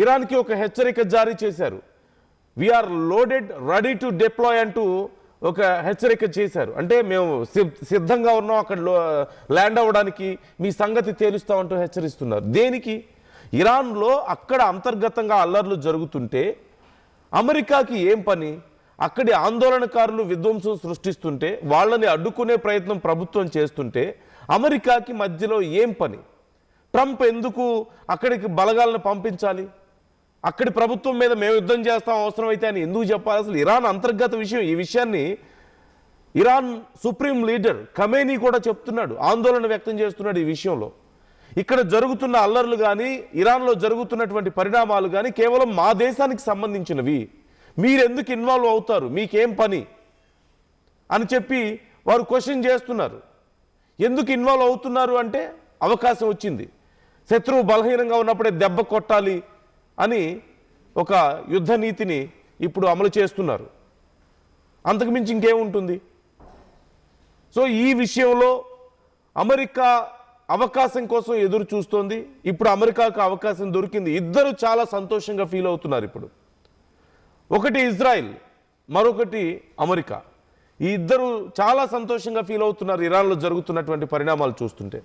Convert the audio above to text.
ఇరాన్కి ఒక హెచ్చరిక జారీ చేశారు. We're loaded ready to deploy అంటూ ఒక హెచ్చరిక చేశారు. అంటే మేము సిద్ధంగా ఉన్నాం అక్కడ ల్యాండ్ అవ్వడానికి, మీ సంగతి తేలుస్తామంటూ హెచ్చరిస్తున్నారు. దేనికి? ఇరాన్లో అక్కడ అంతర్గతంగా అల్లర్లు జరుగుతుంటే అమెరికాకి ఏం పని? అక్కడి ఆందోళనకారులు విధ్వంసం సృష్టిస్తుంటే వాళ్ళని అడ్డుకునే ప్రయత్నం ప్రభుత్వం చేస్తుంటే అమెరికాకి మధ్యలో ఏం పని? ట్రంప్ ఎందుకు అక్కడికి బలగాలను పంపించాలి? అక్కడి ప్రభుత్వం మీద మేము యుద్ధం చేస్తాం అవసరమైతే అని ఎందుకు చెప్పాలి? అసలు ఇరాన్ అంతర్గత విషయం. ఈ విషయాన్ని ఇరాన్ సుప్రీం లీడర్ ఖమేనీ కూడా చెప్తున్నాడు, ఆందోళన వ్యక్తం చేస్తున్నాడు ఈ విషయంలో. ఇక్కడ జరుగుతున్న అల్లర్లు కానీ, ఇరాన్లో జరుగుతున్నటువంటి పరిణామాలు కానీ కేవలం మా దేశానికి సంబంధించినవి, మీరెందుకు ఇన్వాల్వ్ అవుతారు, మీకేం పని అని చెప్పి వారు క్వశ్చన్ చేస్తున్నారు. ఎందుకు ఇన్వాల్వ్ అవుతున్నారు అంటే అవకాశం వచ్చింది, శత్రువు బలహీనంగా ఉన్నప్పుడే దెబ్బ కొట్టాలి అని ఒక యుద్ధ నీతిని ఇప్పుడు అమలు చేస్తున్నారు. అంతకుమించి ఇంకేముంటుంది? సో ఈ విషయంలో అమెరికా అవకాశం కోసం ఎదురు చూస్తోంది. ఇప్పుడు అమెరికాకు అవకాశం దొరికింది. ఇద్దరు చాలా సంతోషంగా ఫీల్ అవుతున్నారు. ఇప్పుడు ఒకటి ఇజ్రాయిల్, మరొకటి అమెరికా. ఈ ఇద్దరు చాలా సంతోషంగా ఫీల్ అవుతున్నారు ఇరాన్లో జరుగుతున్నటువంటి పరిణామాలు చూస్తుంటే.